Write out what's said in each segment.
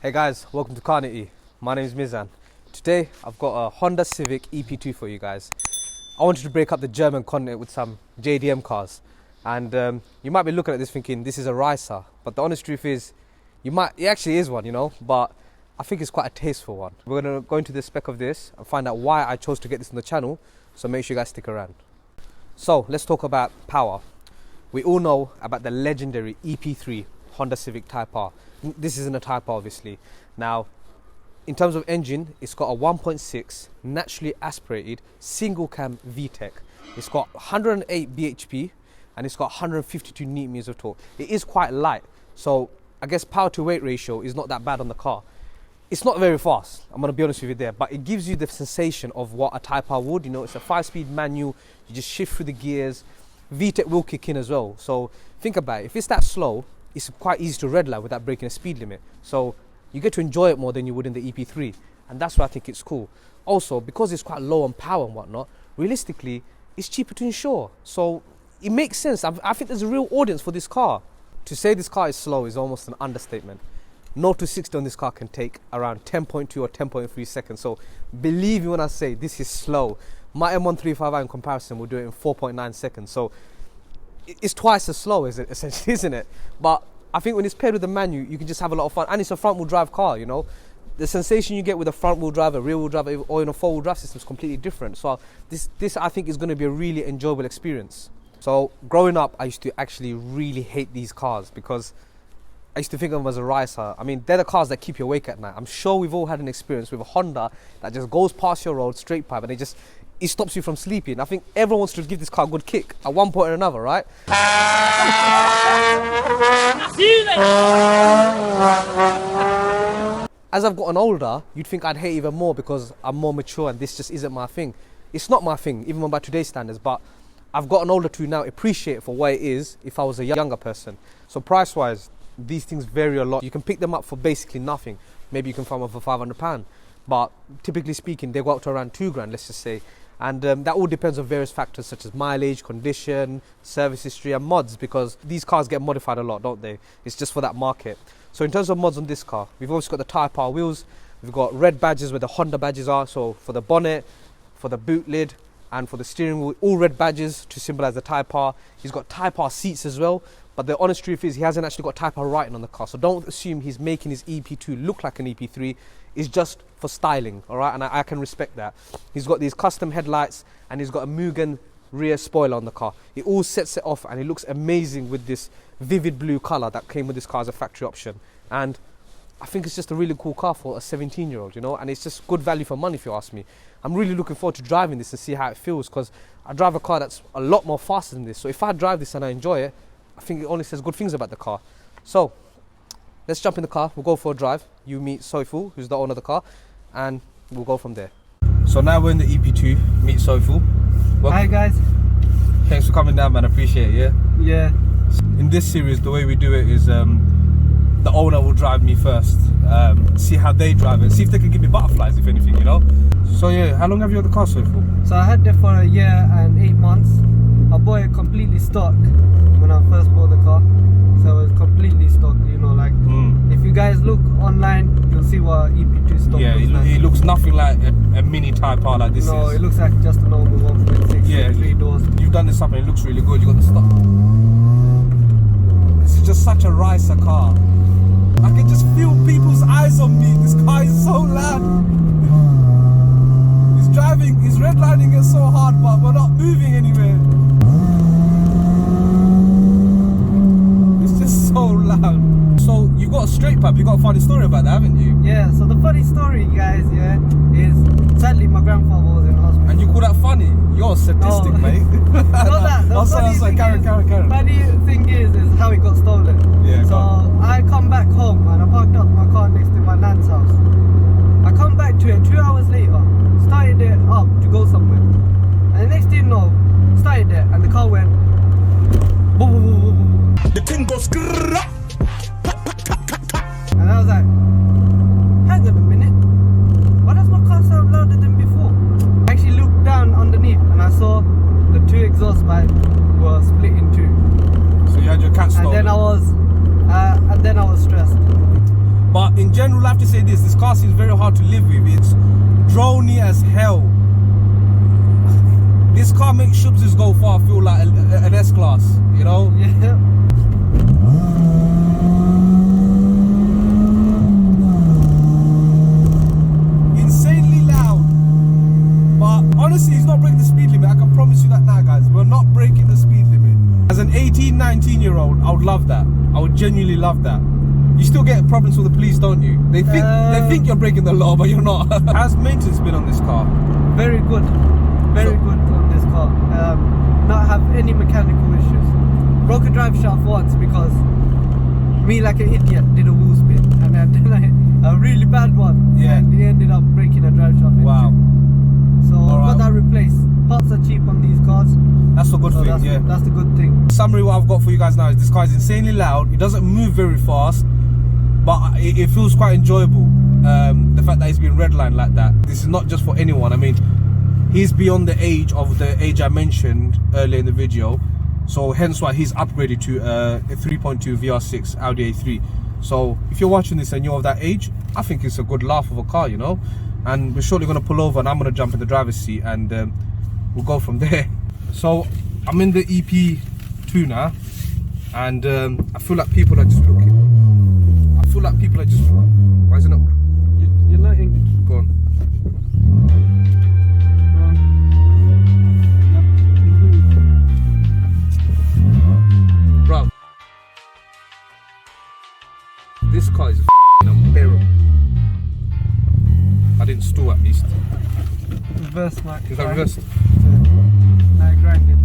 Hey guys, welcome to Car Nitty. My name is Mizan. Today I've got a Honda Civic EP2 for you guys. I wanted to break up the German continent with some JDM cars. And you might be looking at this thinking this is a ricer, but the honest truth is, it actually is one, you know, but I think it's quite a tasteful one. We're going to go into the spec of this and find out why I chose to get this on the channel, so make sure you guys stick around. So let's talk about power. We all know about the legendary EP3 Honda Civic Type R. This isn't a Type R, obviously. Now, in terms of engine, it's got a 1.6 naturally aspirated single cam VTEC. It's got 108 bhp and it's got 152 Nm of torque. It is quite light, so I guess power to weight ratio is not that bad on the car. It's not very fast, I'm gonna be honest with you there, but it gives you the sensation of what a Type R would. You know, it's a 5-speed manual, you just shift through the gears. VTEC will kick in as well, so think about it. If it's that slow, it's quite easy to red light without breaking a speed limit. So you get to enjoy it more than you would in the EP3, and that's why I think it's cool. Also, because it's quite low on power and whatnot, realistically, it's cheaper to insure. So it makes sense. I think there's a real audience for this car. To say this car is slow is almost an understatement. 0 to 60 on this car can take around 10.2 or 10.3 seconds. So believe me when I say this is slow. My M135i in comparison will do it in 4.9 seconds. So it's twice as slow, essentially, isn't it? But I think when it's paired with the manual, you can just have a lot of fun. And it's a front-wheel drive car, you know. The sensation you get with a front-wheel drive, a rear-wheel drive, or in a four-wheel drive system is completely different. So this I think is going to be a really enjoyable experience. So growing up, I used to actually really hate these cars because I used to think of them as a ricer. I mean, they're the cars that keep you awake at night. I'm sure we've all had an experience with a Honda that just goes past your road, straight pipe, and it stops you from sleeping. I think everyone wants to give this car a good kick at one point or another, right? As I've gotten older, you'd think I'd hate even more because I'm more mature and this just isn't my thing. It's not my thing, even by today's standards, but I've gotten older to now appreciate it for what it is if I was a younger person. So price-wise, these things vary a lot. You can pick them up for basically nothing. Maybe you can find one for £500, but typically speaking, they go up to around £2,000, let's just say. And that all depends on various factors such as mileage, condition, service history and mods, because these cars get modified a lot, don't they? It's just for that market. So in terms of mods on this car, we've also got the Type R wheels, we've got red badges where the Honda badges are, so for the bonnet, for the boot lid and for the steering wheel, all red badges to symbolize the Type R. He's got Type R seats as well, but the honest truth is he hasn't actually got Type R writing on the car, so don't assume he's making his EP2 look like an EP3. It's just for styling, all right? And I can respect that. He's got these custom headlights and he's got a Mugen rear spoiler on the car. It all sets it off and it looks amazing with this vivid blue color that came with this car as a factory option. And I think it's just a really cool car for a 17-year-old, you know? And it's just good value for money if you ask me. I'm really looking forward to driving this and see how it feels, because I drive a car that's a lot more faster than this. So if I drive this and I enjoy it, I think it only says good things about the car. So let's jump in the car, we'll go for a drive. You meet Soiful, who's the owner of the car, and we'll go from there. So now we're in the EP2, meet Soiful. Hi guys. Thanks for coming down, man, I appreciate it, Yeah. In this series, the way we do it is the owner will drive me first, see how they drive it, see if they can give me butterflies, if anything, you know? So yeah, how long have you had the car, Soiful? So I had it for a year and 8 months. I bought it completely stock when I first bought the car. So it was completely stock, you know, like if you guys look online, you'll see what EP2 stock looks like. It looks nothing like a mini Type R like this is. No, it looks like just a normal 1.6, yeah, 3 doors. You've done this up and it looks really good. You got the stock. This is just such a ricer car. I can just feel people's eyes on me. This car is so loud. He's redlining it so hard, but we're not moving anywhere. It's just so loud. So you got a straight pipe, you got a funny story about that, haven't you? Yeah, so the funny story, guys, is sadly my grandfather was in hospital. And you call that funny? You're sadistic, mate. Not that. The funny thing is how it got stolen. Yeah, so I come back home and I parked up my car next to my nan's house. I come back to it 2 hours later, started it up to go somewhere. And the next thing you know, started it and the car went boom, boom, boom, boom, boom. The thing goes and I was like, hang on a minute, why does my car sound louder than before? I actually looked down underneath and I saw the 2 exhaust pipes were split in 2. So you had your cat stolen. And then I was stressed. But in general, I have to say this car seems very hard to live with. It's drony as hell. This car makes Shubs go far feel like an S-Class, you know? Yeah. Insanely loud. But honestly, it's not breaking the speed limit. I can promise you that now, guys. We're not breaking the speed limit. As an 18, 19-year-old, I would love that. I would genuinely love that. You still get problems with the police, don't you? They think you're breaking the law, but you're not. How's maintenance been on this car? Very good. Very good on this car. Not have any mechanical issues. Broke a drive shaft once because me, like an idiot, did a wheel spin, and then a really bad one. Yeah. And he ended up breaking a drive shaft. Wow. So All I've got right. that replaced. Parts are cheap on these cars. That's a good So thing, yeah. That's the good thing. Summary, what I've got for you guys now is this car is insanely loud. It doesn't move very fast, but it feels quite enjoyable. The fact that it's been redlined like that. This is not just for anyone. I mean, he's beyond the age I mentioned earlier in the video, so hence why he's upgraded to a 3.2 VR6 Audi A3. So if you're watching this and you're of that age, I think it's a good laugh of a car, you know. And we're shortly going to pull over and I'm going to jump in the driver's seat and we'll go from there. So I'm in the EP2 now, and I feel like people are just looking. Why is it not? You're not in. Go on. Bro, this car is unbearable. I didn't stall at least. Reverse, like. Is that reversed? No, grinded.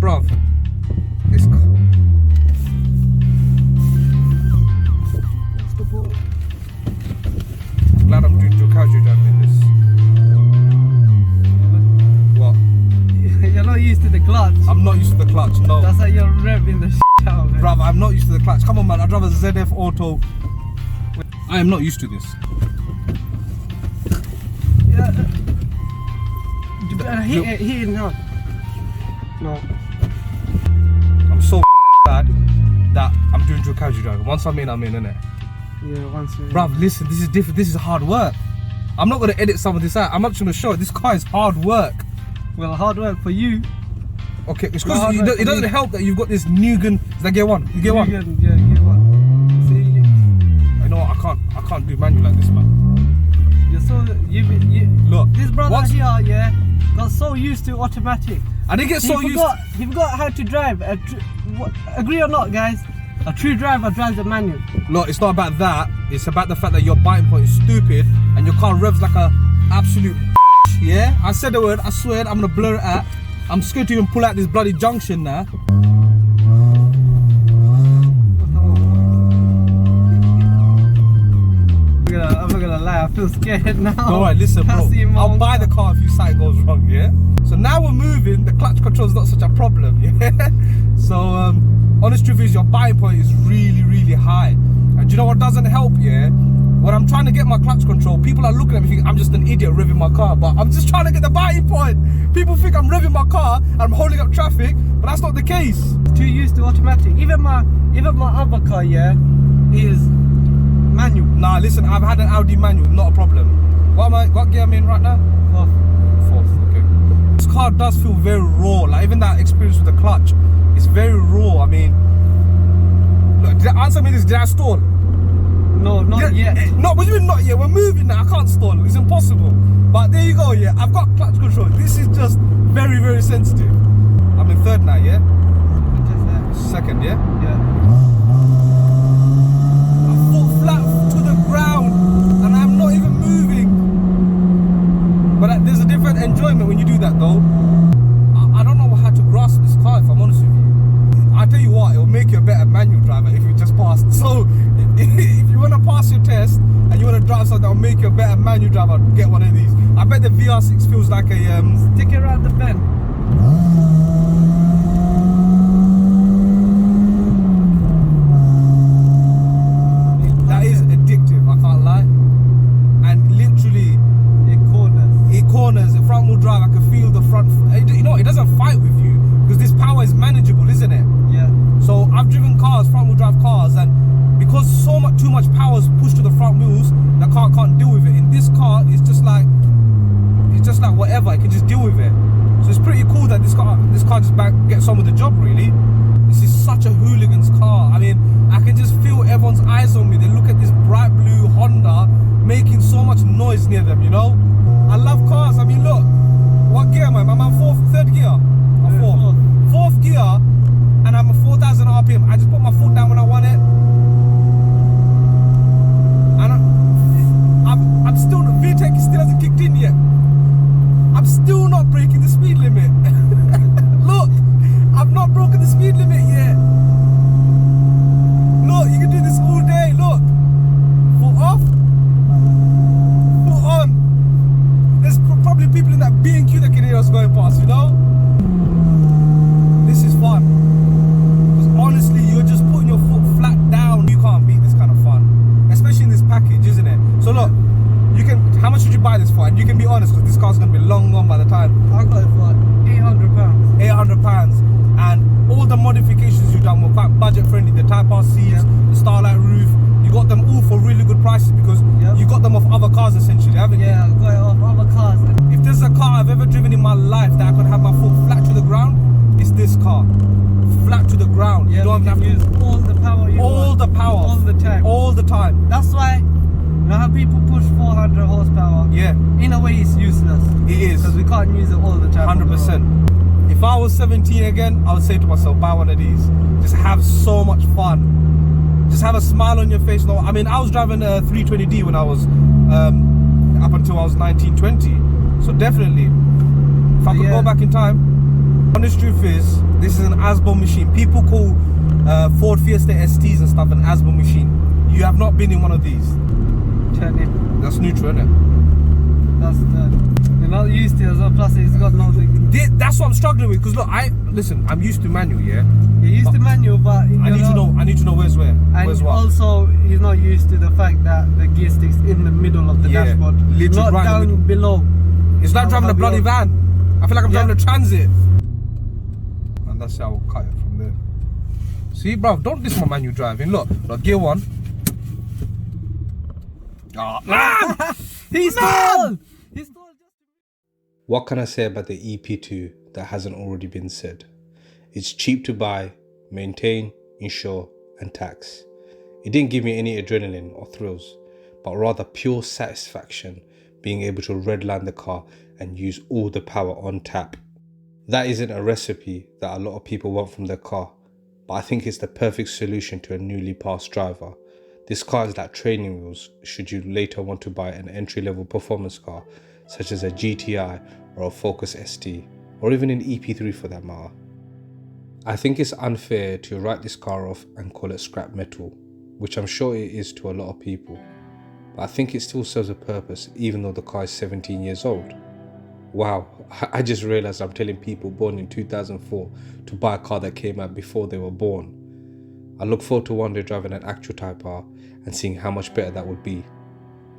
Bro, this car. What's the ball? Glad I'm doing dual casual driving in this. What? You're not used to the clutch. I'm not used to the clutch, no. That's how you're revving the shit out of it. Bruv, I'm not used to the clutch. Come on, man. I drive a ZF Auto. I am not used to this. Yeah. Hit it now. No. I'm so bad that I'm doing dual casual driving. Once I'm in, innit? Yeah, once you. Bruv, listen, this is different. This is hard work. I'm not gonna edit some of this out. I'm actually gonna show it. This car is hard work. Well, hard work for you. Okay, it's Well, hard because work it for doesn't me. help that you've got this Nugan. Is that gear one? You gear one? Yeah, get what? See, You know what? I can't do manual like this, man. you're so you. Look, This brother once- here, yeah, got so used to automatic. I didn't get so used. He forgot how to drive. Agree or not, guys? A true driver drives a manual. Look, it's not about that. It's about the fact that your biting point is stupid and your car revs like a absolute yeah? I said the word, I swear, I'm gonna blur it out. I'm scared to even pull out this bloody junction now. I'm not gonna lie, I feel scared now. Alright, listen, bro. I'll buy the car if you say it goes wrong, yeah? So now we're moving, the clutch control is not such a problem, yeah? So, honest truth is your biting point is really, really high. And do you know what doesn't help, yeah? When I'm trying to get my clutch control, people are looking at me thinking I'm just an idiot revving my car, but I'm just trying to get the biting point. People think I'm revving my car and I'm holding up traffic, but that's not the case. Too used to automatic. Even my other car, yeah, is manual. Nah, listen, I've had an Audi manual, not a problem. What gear am I in right now? Fourth, okay. This car does feel very raw, like even that experience with the clutch, it's very raw. I mean, look, answer me this, did I stall? No, not yet. No, what do you mean not yet? We're moving now, I can't stall, it's impossible. But there you go, yeah, I've got clutch control. This is just very, very sensitive. I'm in third now, yeah? Second, yeah? Yeah. I fall flat to the ground and I'm not even moving. But there's a different enjoyment when you do that though. I don't know how to grasp this car if I'm honest with you. I tell you what, it'll make you a better manual driver if you just passed. So if you want to pass your test and you want to drive something that'll make you a better manual driver, get one of these. I bet the VR6 feels like a Stick it around the bend. that is addictive, I can't lie. And literally it corners, the front wheel drive, I can feel the front, you know, it doesn't fight with you because this power is manageable, isn't it? Yeah. So I've driven cars, front wheel drive cars, and because too much power is pushed to the front gets on with the job, really. This is such a hooligan's car. I mean, I can just feel everyone's eyes on me. They look at this bright blue Honda making so much noise near them, you know? I love cars. I mean, look, what gear am I? I'm on third gear. Fourth gear, and I'm at 4,000 RPM. I just put my foot down when I want it. And I'm still, VTEC still hasn't kicked in yet. I'm still not breaking the speed limit. Look, I've not broken the speed limit yet. Look, you can do this all day. Look, foot off, foot on. There's probably people in that B&Q that can hear us going past, you know? This is fun. Because honestly, you're just putting your foot flat down. You can't beat this kind of fun. Especially in this package, isn't it? So look, you can, how much did you buy this for? And you can be honest, because this car's going to be long gone by the time. I got it for £800. £800. And all the modifications you've done were quite budget friendly. The Type R seats, the Starlight roof, you got them all for really good prices because you got them off other cars essentially, haven't you? Yeah, I got it off other cars. If there's a car I've ever driven in my life that I could have my foot flat to the ground, it's this car. Flat to the ground. Yeah, you don't have to use all the power you want. all the power. All the time. All the time. That's why, you know how people push 400 horsepower? Yeah. In a way, it's useless. It is. Because we can't use it all the time. 100%. If I was 17 again, I would say to myself, buy one of these. Just have so much fun. Just have a smile on your face. No, I mean, I was driving a 320D when I was, up until I was 19, 20. So definitely, if I could go back in time. Honest truth is, this is an ASBO machine. People call Ford Fiesta STs and stuff an ASBO machine. You have not been in one of these. Turn in. That's neutral, isn't it? That's you're not used to it as well. Plus, it's got no thing. That's what I'm struggling with. Because look, listen, I'm used to manual, yeah. You're used to manual, but I need to know where's where. And where's what. also, he's not used to the fact that the gear stick's in the middle of the dashboard, literally not right down below. It's like driving a bloody van. I feel like I'm driving a transit. And that's how I'll cut it from there. See, bruv, don't diss my manual driving. Look, gear one. Oh, man! He's stalled! What can I say about the EP2 that hasn't already been said? It's cheap to buy, maintain, insure, and tax. It didn't give me any adrenaline or thrills, but rather pure satisfaction being able to redline the car and use all the power on tap. That isn't a recipe that a lot of people want from their car, but I think it's the perfect solution to a newly passed driver. This car is like training wheels should you later want to buy an entry-level performance car such as a GTI or a Focus ST, or even an EP3 for that matter. I think it's unfair to write this car off and call it scrap metal, which I'm sure it is to a lot of people, but I think it still serves a purpose even though the car is 17 years old. Wow, I just realized I'm telling people born in 2004 to buy a car that came out before they were born. I look forward to one day driving an actual Type R and seeing how much better that would be.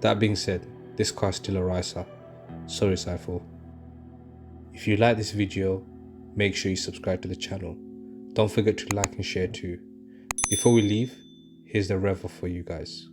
That being said, this car is still a ricer. Sorry Saiful. If you like this video, make sure you subscribe to the channel. Don't forget to like and share too. Before we leave, here's the rev for you guys.